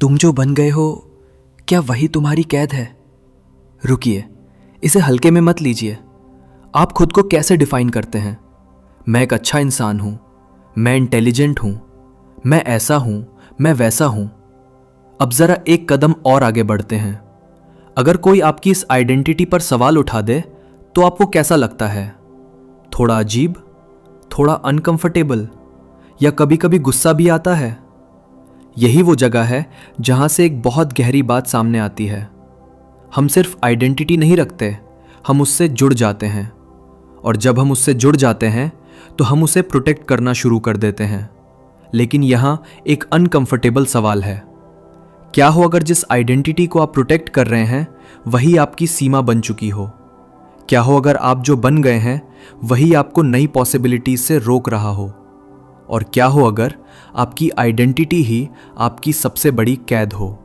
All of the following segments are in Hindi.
तुम जो बन गए हो, क्या वही तुम्हारी कैद है? रुकिए, इसे हल्के में मत लीजिए। आप खुद को कैसे डिफाइन करते हैं? मैं एक अच्छा इंसान हूं, मैं इंटेलिजेंट हूं, मैं ऐसा हूं, मैं वैसा हूं। अब जरा एक कदम और आगे बढ़ते हैं। अगर कोई आपकी इस आइडेंटिटी पर सवाल उठा दे तो आपको कैसा लगता है? थोड़ा अजीब, थोड़ा अनकंफर्टेबल, या कभी कभी गुस्सा भी आता है? यही वो जगह है जहां से एक बहुत गहरी बात सामने आती है। हम सिर्फ आइडेंटिटी नहीं रखते, हम उससे जुड़ जाते हैं। और जब हम उससे जुड़ जाते हैं तो हम उसे प्रोटेक्ट करना शुरू कर देते हैं। लेकिन यहां एक अनकंफर्टेबल सवाल है। क्या हो अगर जिस आइडेंटिटी को आप प्रोटेक्ट कर रहे हैं वही आपकी सीमा बन चुकी हो? क्या हो अगर आप जो बन गए हैं वही आपको नई पॉसिबिलिटीज से रोक रहा हो? और क्या हो अगर आपकी आइडेंटिटी ही आपकी सबसे बड़ी कैद हो?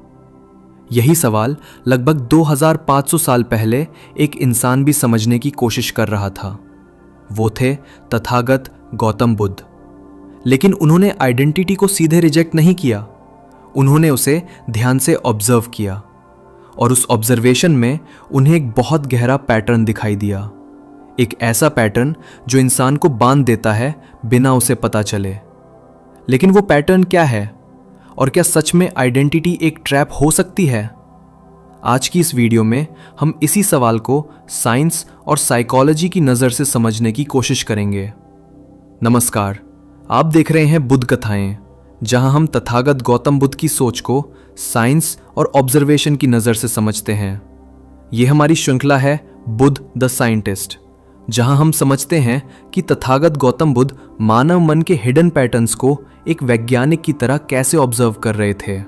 यही सवाल लगभग 2500 साल पहले एक इंसान भी समझने की कोशिश कर रहा था। वो थे तथागत गौतम बुद्ध। लेकिन उन्होंने आइडेंटिटी को सीधे रिजेक्ट नहीं किया, उन्होंने उसे ध्यान से ऑब्जर्व किया। और उस ऑब्जर्वेशन में उन्हें एक बहुत गहरा पैटर्न दिखाई दिया। एक ऐसा पैटर्न जो इंसान को बांध देता है बिना उसे पता चले। लेकिन वो पैटर्न क्या है? और क्या सच में आइडेंटिटी एक ट्रैप हो सकती है? आज की इस वीडियो में हम इसी सवाल को साइंस और साइकोलॉजी की नज़र से समझने की कोशिश करेंगे। नमस्कार, आप देख रहे हैं बुद्ध कथाएं, जहां हम तथागत गौतम बुद्ध की सोच को साइंस और ऑब्जर्वेशन की नज़र से समझते हैं। ये हमारी श्रृंखला है बुद्ध द साइंटिस्ट, जहां हम समझते हैं कि तथागत गौतम बुद्ध मानव मन के हिडन पैटर्न्स को एक वैज्ञानिक की तरह कैसे ऑब्जर्व कर रहे थे।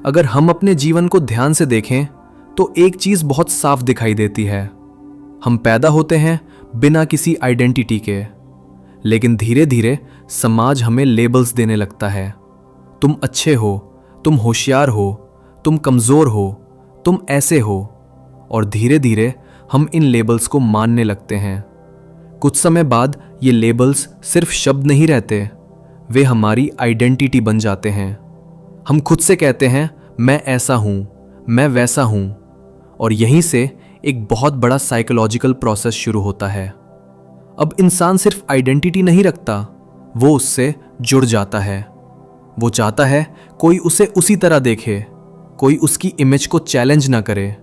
अगर हम अपने जीवन को ध्यान से देखें तो एक चीज बहुत साफ दिखाई देती है। हम पैदा होते हैं बिना किसी आइडेंटिटी के, लेकिन धीरे धीरे समाज हमें लेबल्स देने लगता है। तुम अच्छे हो, तुम होशियार हो, तुम कमजोर हो, तुम ऐसे हो। और धीरे धीरे हम इन लेबल्स को मानने लगते हैं। कुछ समय बाद ये लेबल्स सिर्फ शब्द नहीं रहते, वे हमारी आइडेंटिटी बन जाते हैं। हम खुद से कहते हैं मैं ऐसा हूं, मैं वैसा हूं। और यहीं से एक बहुत बड़ा साइकोलॉजिकल प्रोसेस शुरू होता है। अब इंसान सिर्फ आइडेंटिटी नहीं रखता, वो उससे जुड़ जाता है। वो चाहता है कोई उसे उसी तरह देखे, कोई उसकी इमेज को चैलेंज ना करे,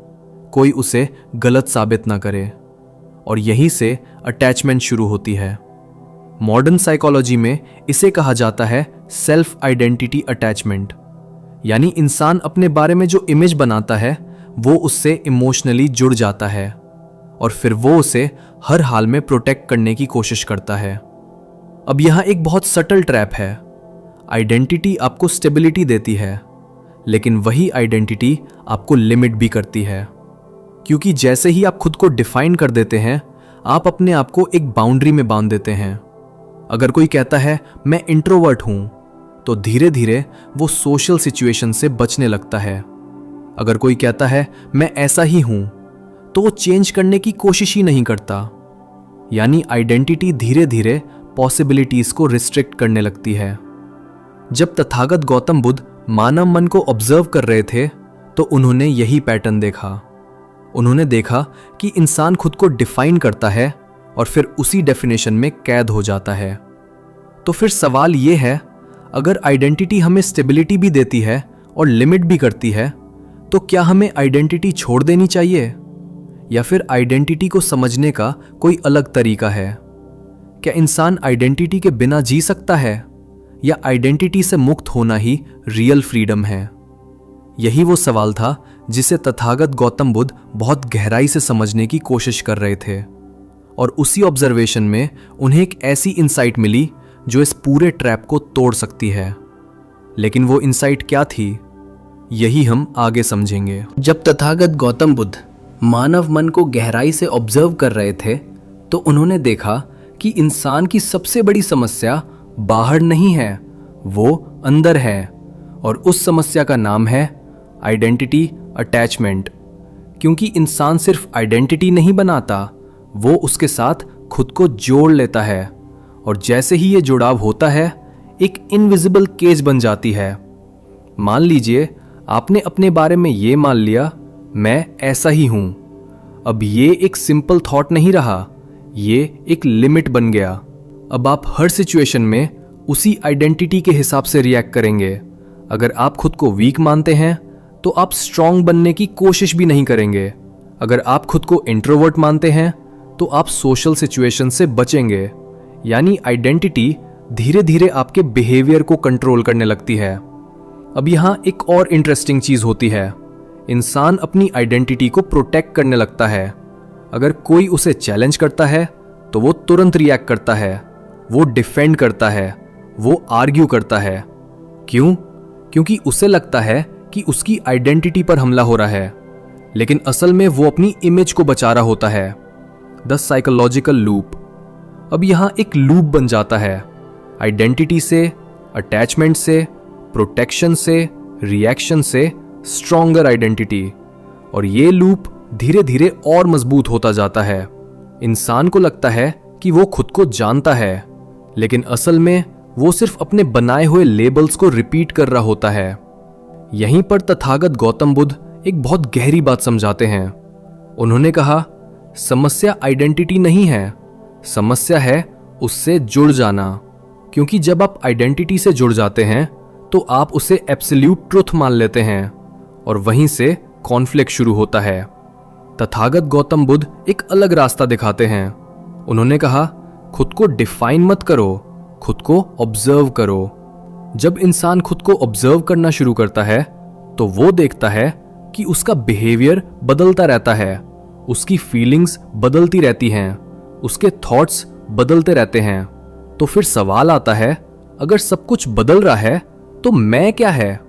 कोई उसे गलत साबित ना करे। और यहीं से अटैचमेंट शुरू होती है। मॉडर्न साइकोलॉजी में इसे कहा जाता है सेल्फ आइडेंटिटी अटैचमेंट। यानी इंसान अपने बारे में जो इमेज बनाता है वो उससे इमोशनली जुड़ जाता है और फिर वो उसे हर हाल में प्रोटेक्ट करने की कोशिश करता है। अब यहां एक बहुत सटल ट्रैप है। आइडेंटिटी आपको स्टेबिलिटी देती है, लेकिन वही आइडेंटिटी आपको लिमिट भी करती है। क्योंकि जैसे ही आप खुद को डिफाइन कर देते हैं, आप अपने आप को एक बाउंड्री में बांध देते हैं। अगर कोई कहता है मैं इंट्रोवर्ट हूं, तो धीरे धीरे वो सोशल सिचुएशन से बचने लगता है। अगर कोई कहता है मैं ऐसा ही हूं, तो वो चेंज करने की कोशिश ही नहीं करता। यानी आइडेंटिटी धीरे धीरे पॉसिबिलिटीज को रिस्ट्रिक्ट करने लगती है। जब तथागत गौतम बुद्ध मानव मन को ऑब्जर्व कर रहे थे तो उन्होंने यही पैटर्न देखा। उन्होंने देखा कि इंसान खुद को डिफाइन करता है और फिर उसी डेफिनेशन में कैद हो जाता है। तो फिर सवाल यह है, अगर आइडेंटिटी हमें स्टेबिलिटी भी देती है और लिमिट भी करती है, तो क्या हमें आइडेंटिटी छोड़ देनी चाहिए? या फिर आइडेंटिटी को समझने का कोई अलग तरीका है? क्या इंसान आइडेंटिटी के बिना जी सकता है, या आइडेंटिटी से मुक्त होना ही रियल फ्रीडम है? यही वो सवाल था जिसे तथागत गौतम बुद्ध बहुत गहराई से समझने की कोशिश कर रहे थे। और उसी ऑब्जर्वेशन में उन्हें एक ऐसी इंसाइट मिली जो इस पूरे ट्रैप को तोड़ सकती है। लेकिन वो इंसाइट क्या थी, यही हम आगे समझेंगे। जब तथागत गौतम बुद्ध मानव मन को गहराई से ऑब्जर्व कर रहे थे तो उन्होंने देखा कि इंसान की सबसे बड़ी समस्या बाहर नहीं है, वो अंदर है। और उस समस्या का नाम है आइडेंटिटी अटैचमेंट। क्योंकि इंसान सिर्फ आइडेंटिटी नहीं बनाता, वो उसके साथ खुद को जोड़ लेता है। और जैसे ही ये जुड़ाव होता है, एक इनविजिबल केज बन जाती है। मान लीजिए आपने अपने बारे में ये मान लिया, मैं ऐसा ही हूं। अब ये एक सिंपल थॉट नहीं रहा, ये एक लिमिट बन गया। अब आप हर सिचुएशन में उसी आइडेंटिटी के हिसाब से रिएक्ट करेंगे। अगर आप खुद को वीक मानते हैं तो आप स्ट्रांग बनने की कोशिश भी नहीं करेंगे। अगर आप खुद को इंट्रोवर्ट मानते हैं तो आप सोशल सिचुएशन से बचेंगे। यानी आइडेंटिटी धीरे धीरे आपके बिहेवियर को कंट्रोल करने लगती है। अब यहां एक और इंटरेस्टिंग चीज होती है, इंसान अपनी आइडेंटिटी को प्रोटेक्ट करने लगता है। अगर कोई उसे चैलेंज करता है तो वो तुरंत रिएक्ट करता है, वो डिफेंड करता है, वो आर्ग्यू करता है। क्यों? क्योंकि उसे लगता है कि उसकी आइडेंटिटी पर हमला हो रहा है, लेकिन असल में वो अपनी इमेज को बचा रहा होता है। The psychological loop. अब यहां एक लूप बन जाता है, आइडेंटिटी से, अटैचमेंट से, प्रोटेक्शन से, रिएक्शन से, स्ट्रॉन्गर आइडेंटिटी। और ये लूप धीरे धीरे और मजबूत होता जाता है। इंसान को लगता है कि वो खुद को जानता है, लेकिन असल में वो सिर्फ अपने बनाए हुए लेबल्स को रिपीट कर रहा होता है। यहीं पर तथागत गौतम बुद्ध एक बहुत गहरी बात समझाते हैं। उन्होंने कहा, समस्या आइडेंटिटी नहीं है, समस्या है उससे जुड़ जाना। क्योंकि जब आप आइडेंटिटी से जुड़ जाते हैं तो आप उसे एब्सोल्यूट ट्रुथ मान लेते हैं और वहीं से कॉन्फ्लिक्ट शुरू होता है। तथागत गौतम बुद्ध एक अलग रास्ता दिखाते हैं। उन्होंने कहा, खुद को डिफाइन मत करो, खुद को ऑब्जर्व करो। जब इंसान खुद को ऑब्जर्व करना शुरू करता है तो वो देखता है कि उसका बिहेवियर बदलता रहता है, उसकी फीलिंग्स बदलती रहती हैं, उसके थॉट्स बदलते रहते हैं। तो फिर सवाल आता है, अगर सब कुछ बदल रहा है तो मैं क्या है?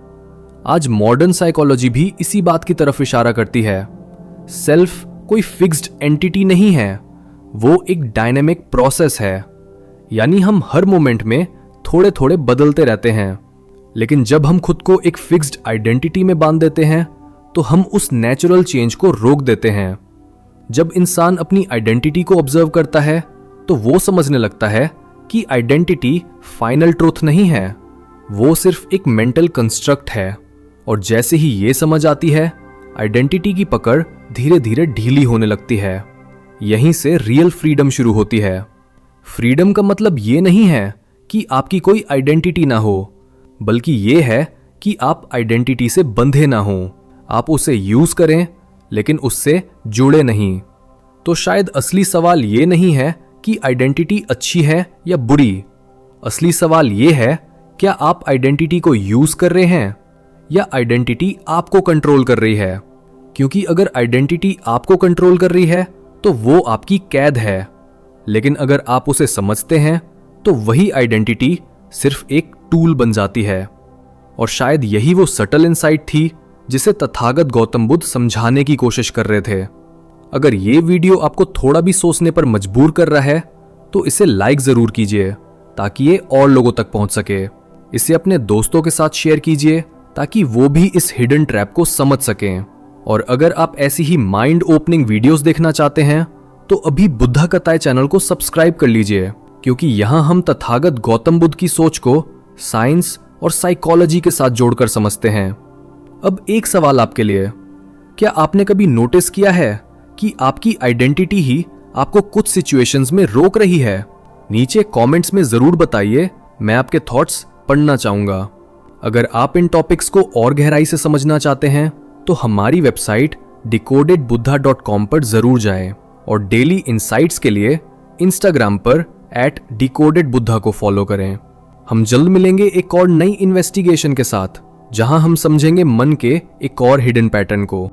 आज मॉडर्न साइकोलॉजी भी इसी बात की तरफ इशारा करती है। सेल्फ कोई फिक्स्ड एंटिटी नहीं है, वो एक डायनेमिक प्रोसेस है। यानी हम हर मोमेंट में थोड़े थोड़े बदलते रहते हैं। लेकिन जब हम खुद को एक फिक्स्ड आइडेंटिटी में बांध देते हैं तो हम उस नेचुरल चेंज को रोक देते हैं। जब इंसान अपनी आइडेंटिटी को ऑब्जर्व करता है तो वो समझने लगता है कि आइडेंटिटी फाइनल ट्रूथ नहीं है, वो सिर्फ एक मेंटल कंस्ट्रक्ट है। और जैसे ही ये समझ आती है, आइडेंटिटी की पकड़ धीरे धीरे ढीली होने लगती है। यहीं से रियल फ्रीडम शुरू होती है। फ्रीडम का मतलब ये नहीं है कि आपकी कोई आइडेंटिटी ना हो, बल्कि ये है कि आप आइडेंटिटी से बंधे ना हो। आप उसे यूज करें लेकिन उससे जुड़े नहीं। तो शायद असली सवाल ये नहीं है कि आइडेंटिटी अच्छी है या बुरी। असली सवाल ये है, क्या आप आइडेंटिटी को यूज कर रहे हैं या आइडेंटिटी आपको कंट्रोल कर रही है? क्योंकि अगर आइडेंटिटी आपको कंट्रोल कर रही है तो वो आपकी कैद है, लेकिन अगर आप उसे समझते हैं तो वही आइडेंटिटी सिर्फ एक टूल बन जाती है। और शायद यही वो सटल इनसाइट थी जिसे तथागत गौतम बुद्ध समझाने की कोशिश कर रहे थे। अगर ये वीडियो आपको थोड़ा भी सोचने पर मजबूर कर रहा है तो इसे लाइक जरूर कीजिए ताकि ये और लोगों तक पहुंच सके। इसे अपने दोस्तों के साथ शेयर कीजिए ताकि वो भी इस हिडन ट्रैप को समझ सकें। और अगर आप ऐसी ही माइंड ओपनिंग वीडियोस देखना चाहते हैं तो अभी बुद्धा कथाएं चैनल को सब्सक्राइब कर लीजिए, क्योंकि यहां हम तथागत गौतम बुद्ध की सोच को साइंस और साइकोलॉजी के साथ जोड़कर समझते हैं। अब एक सवाल आपके लिए, क्या आपने कभी नोटिस किया है कि आपकी आइडेंटिटी ही आपको कुछ सिचुएशंस में रोक रही है? नीचे कमेंट्स में जरूर बताइए, मैं आपके थॉट्स पढ़ना चाहूंगा। अगर आप इन टॉपिक्स को और गहराई से समझना चाहते हैं तो हमारी वेबसाइट decodedbuddha.com पर जरूर जाएं और डेली इंसाइट्स के लिए इंस्टाग्राम पर @decodedbuddha को फॉलो करें। हम जल्द मिलेंगे एक और नई इन्वेस्टिगेशन के साथ, जहां हम समझेंगे मन के एक और हिडन पैटर्न को।